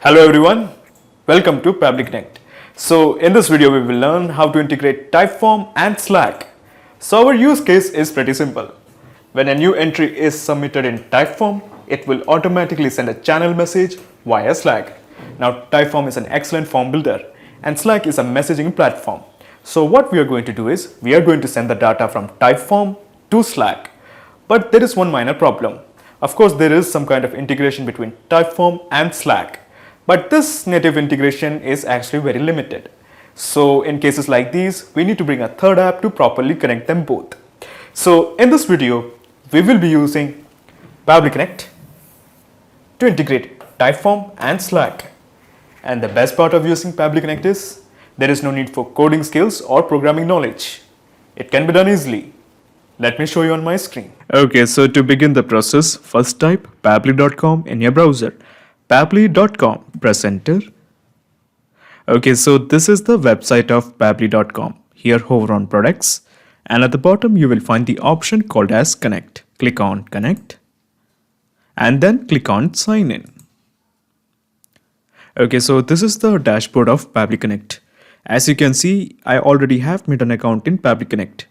Hello everyone, welcome to Pabbly Connect. So in this video we will learn how to integrate Typeform and Slack. So our use case is pretty simple. When a new entry is submitted in Typeform, it will automatically send a channel message via Slack. Now Typeform is an excellent form builder and Slack is a messaging platform. So what we are going to do is we are going to send the data from Typeform to Slack. But there is one minor problem. Of course, there is some kind of integration between Typeform and Slack. But this native integration is actually very limited. So in cases like these, we need to bring a third app to properly connect them both. So in this video, we will be using Pabbly Connect to integrate Typeform and Slack. And the best part of using Pabbly Connect is there is no need for coding skills or programming knowledge. It can be done easily. Let me show you on my screen. Okay, so to begin the process, first type pabbly.com in your browser. Pabbly.com, press enter. Okay, so this is the website of Pabbly.com. Here hover on products and at the bottom you will find the option called as connect. Click on connect and then click on sign in. Okay, so this is the dashboard of Pabbly Connect. As you can see, I already have made an account in Pabbly Connect.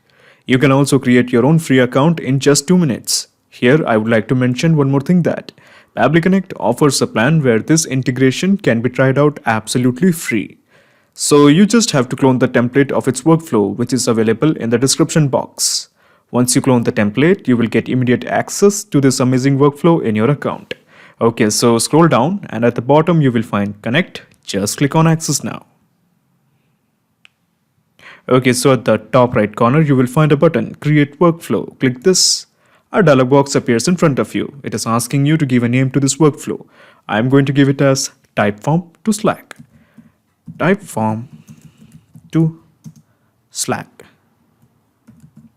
You can also create your own free account in just 2 minutes. Here I would like to mention one more thing that Pabbly Connect offers a plan where this integration can be tried out absolutely free. So you just have to clone the template of its workflow, which is available in the description box. Once you clone the template, you will get immediate access to this amazing workflow in your account. Okay, so scroll down and at the bottom you will find connect. Just click on access now. Okay, so at the top right corner you will find a button create workflow. Click this. A dialog box appears in front of you. It is asking you to give a name to this workflow. I am going to give it as Typeform to Slack. Typeform to Slack.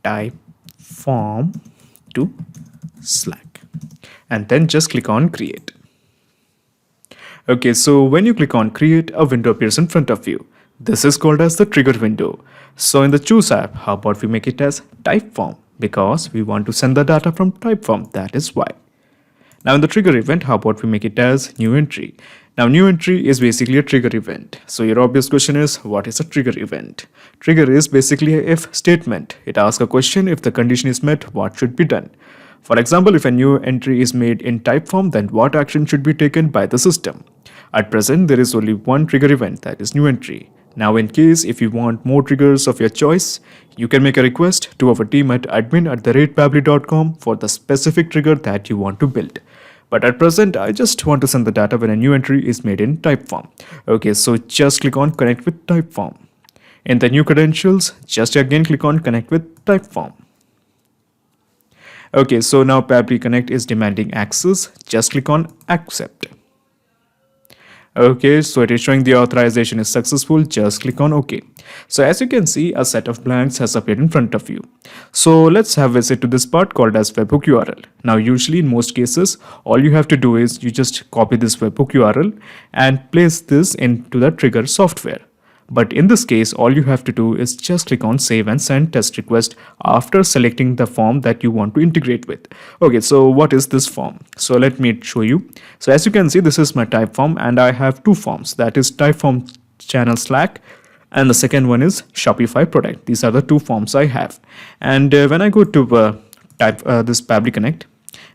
Typeform to Slack. And then just click on create. Okay, so when you click on create, a window appears in front of you. This is called as the trigger window. So in the choose app, how about we make it as Typeform? Because we want to send the data from Typeform, that is why. Now in the trigger event, how about we make it as new entry? Now new entry is basically a trigger event. So your obvious question is, what is a trigger event? Trigger is basically a if statement. It asks a question, if the condition is met, what should be done? For example, if a new entry is made in Typeform, then what action should be taken by the system? At present, there is only one trigger event, that is new entry. Now in case if you want more triggers of your choice, you can make a request to our team at admin@pabbly.com for the specific trigger that you want to build. But at present, I just want to send the data when a new entry is made in Typeform. Okay, so just click on connect with Typeform. In the new credentials, just again click on connect with Typeform. Okay, so now Pabbly Connect is demanding access. Just click on accept. Okay, so it is showing the authorization is successful. Just click on OK. So as you can see, a set of blanks has appeared in front of you. So let's have a visit to this part called as webhook URL. Now usually in most cases, all you have to do is you just copy this webhook URL and place this into the trigger software. But in this case, all you have to do is just click on save and send test request after selecting the form that you want to integrate with. Okay, so what is this form? So let me show you. So as you can see, this is my Typeform and I have two forms, that is Typeform channel Slack and the second one is Shopify product. These are the two forms I have. And when I go to this Pabbly Connect,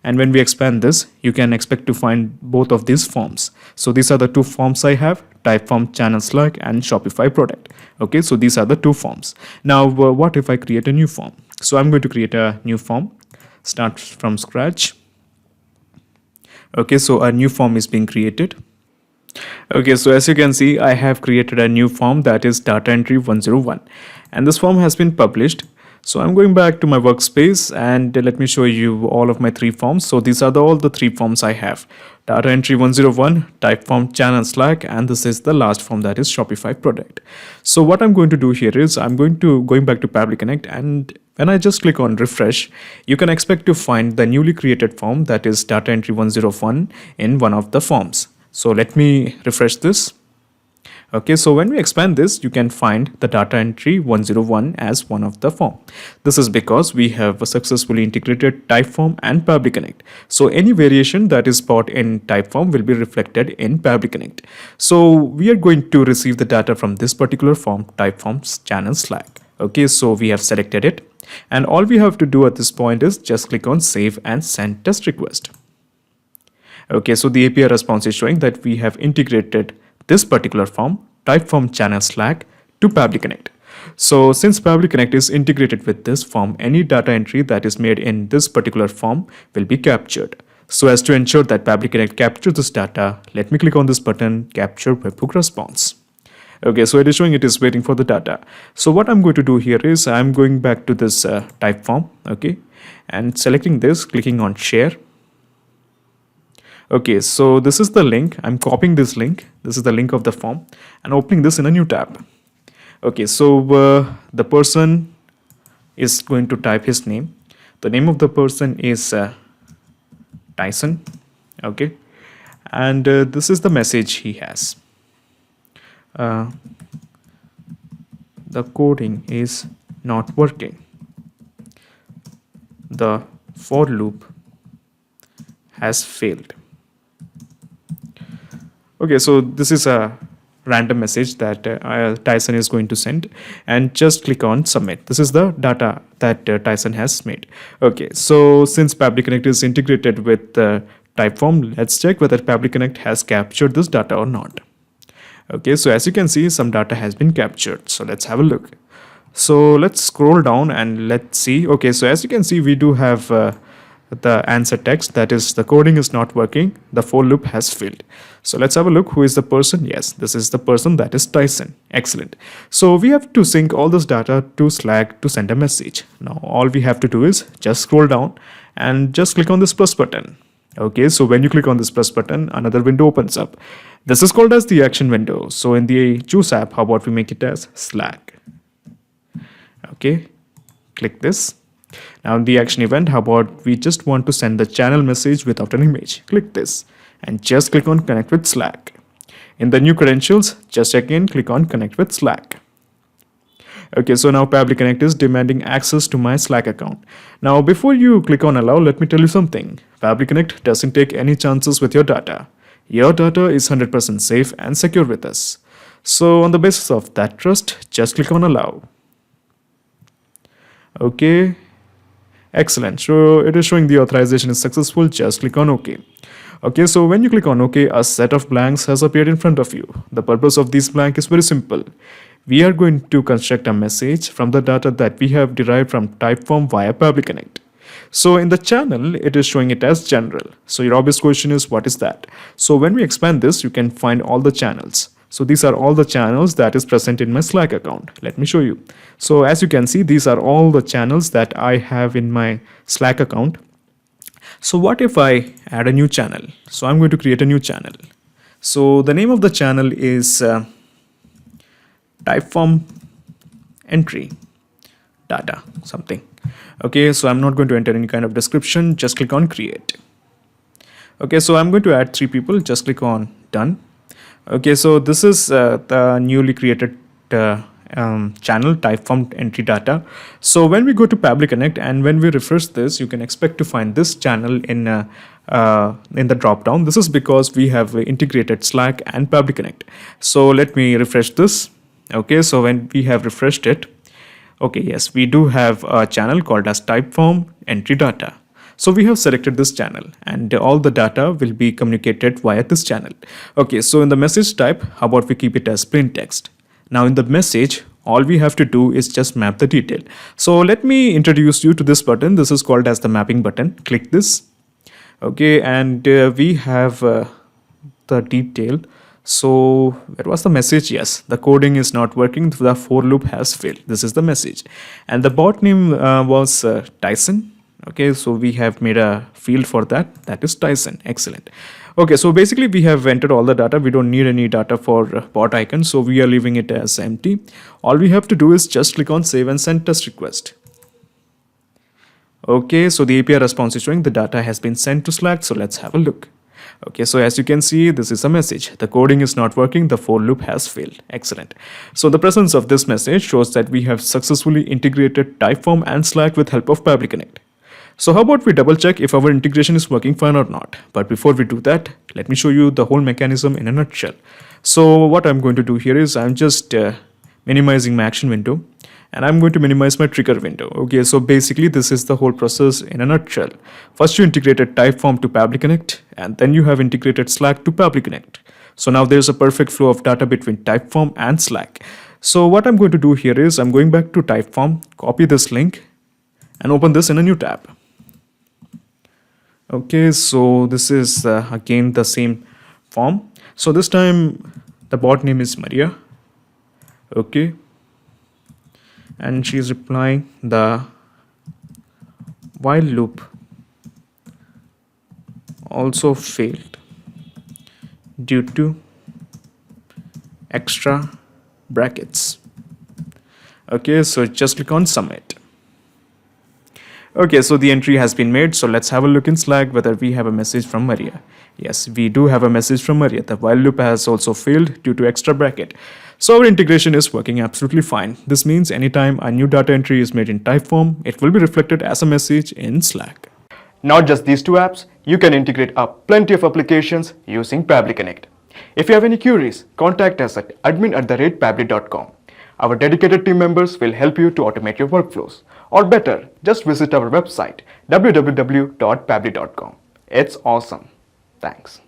and when we expand this, you can expect to find both of these forms. So these are the two forms I have, Typeform channel Slack and Shopify product. Okay, so these are the two forms. Now, what if I create a new form? So I'm going to create a new form, start from scratch. Okay, so a new form is being created. Okay, so as you can see, I have created a new form that is data entry 101 and this form has been published. So I'm going back to my workspace and let me show you all of my three forms. So these are all the three forms I have. Data entry 101, Typeform channel Slack, and this is the last form that is Shopify product. So what I'm going to do here is I'm going back to Pabbly Connect and when I just click on refresh, you can expect to find the newly created form that is data entry 101 in one of the forms. So let me refresh this. Okay, so when we expand this, you can find the data entry 101 as one of the form. This is because we have successfully integrated Typeform and Pabbly Connect. So any variation that is bought in Typeform will be reflected in Pabbly Connect. So we are going to receive the data from this particular form, Typeform's channel Slack. Okay, so we have selected it. And all we have to do at this point is just click on Save and Send Test Request. Okay, so the API response is showing that we have integrated this particular form, Typeform channel Slack, to Pabbly Connect. So since Pabbly Connect is integrated with this form, any data entry that is made in this particular form will be captured. So as to ensure that Pabbly Connect captures this data, let me click on this button, Capture Webhook Response. Okay, so it is showing it is waiting for the data. So what I'm going to do here is I'm going back to this Typeform, okay, and selecting this, clicking on Share. Okay, so this is the link. I'm copying this link. This is the link of the form and opening this in a new tab. Okay, so the person is going to type his name. The name of the person is Tyson. Okay, and this is the message he has. The coding is not working. The for loop has failed. Okay, so this is a random message that Tyson is going to send, and just click on submit. This is the data that Tyson has made. Okay, so since Pabbly Connect is integrated with Typeform, let's check whether Pabbly Connect has captured this data or not. Okay, so as you can see, some data has been captured. So let's have a look. So let's scroll down and let's see. Okay, so as you can see, we do have the answer text, that is the coding is not working, the for loop has failed. So let's have a look. Who is the person? Yes, this is the person, that is Tyson. Excellent. So we have to sync all this data to Slack to send a message. Now all we have to do is just scroll down and just click on this plus button. Okay, so when you click on this plus button, another window opens up. This is called as the action window. So in the Choose app, how about we make it as Slack? Okay, click this. Now in the action event, how about we just want to send the channel message without an image? Click this and just click on Connect with Slack. In the new credentials, just again click on Connect with Slack. Okay, so now Pabbly Connect is demanding access to my Slack account. Now before you click on allow, let me tell you something. Pabbly Connect doesn't take any chances with your data. Your data is 100% safe and secure with us. So on the basis of that trust, just click on allow. Okay. Excellent. So it is showing the authorization is successful. Just click on OK. Okay, so when you click on OK, a set of blanks has appeared in front of you. The purpose of this blank is very simple. We are going to construct a message from the data that we have derived from Typeform via Pabbly Connect. So in the channel, it is showing it as general. So your obvious question is, what is that? So when we expand this, you can find all the channels. So these are all the channels that is present in my Slack account. Let me show you. So as you can see, these are all the channels that I have in my Slack account. So what if I add a new channel? So I'm going to create a new channel. So the name of the channel is Typeform entry data something. Okay, so I'm not going to enter any kind of description. Just click on create. Okay, so I'm going to add 3 people. Just click on done. Okay, so this is the newly created channel Typeform entry data. So when we go to Pabbly Connect and when we refresh this, you can expect to find this channel in the drop down. This is because we have integrated Slack and Pabbly Connect. So let me refresh this. Okay, so when we have refreshed it, okay, yes, we do have a channel called as Typeform entry data. So we have selected this channel and all the data will be communicated via this channel. Okay, so in the message type, how about we keep it as plain text? Now in the message, all we have to do is just map the detail. So let me introduce you to this button. This is called as the mapping button. Click this. Okay, and we have the detail. So where was the message? Yes, the coding is not working. The for loop has failed. This is the message. And the bot name was Tyson. Okay, so we have made a field for that. That is Tyson. Excellent. Okay, so basically we have entered all the data. We don't need any data for bot icon. So we are leaving it as empty. All we have to do is just click on save and send test request. Okay, so the API response is showing the data has been sent to Slack. So let's have a look. Okay, so as you can see, this is a message. The coding is not working, the for loop has failed. Excellent. So the presence of this message shows that we have successfully integrated Typeform and Slack with help of Pabbly Connect. So how about we double check if our integration is working fine or not. But before we do that, let me show you the whole mechanism in a nutshell. So what I'm going to do here is I'm just minimizing my action window, and I'm going to minimize my trigger window. Okay, so basically this is the whole process in a nutshell. First you integrated Typeform to Pabbly Connect, and then you have integrated Slack to Pabbly Connect. So now there's a perfect flow of data between Typeform and Slack. So what I'm going to do here is I'm going back to Typeform, copy this link, and open this in a new tab. Okay, so this is again the same form. So this time the bot name is Maria. Okay, and she's replying the while loop also failed due to extra brackets. Okay, so just click on submit. Okay, so the entry has been made. So let's have a look in Slack whether we have a message from Maria. Yes, we do have a message from Maria. The while loop has also failed due to extra bracket. So our integration is working absolutely fine. This means anytime a new data entry is made in Typeform, it will be reflected as a message in Slack. Not just these two apps, you can integrate up plenty of applications using Pabbly Connect. If you have any queries, contact us at admin@pabbly.com. Our dedicated team members will help you to automate your workflows. Or better, just visit our website www.pabbly.com. It's awesome. Thanks.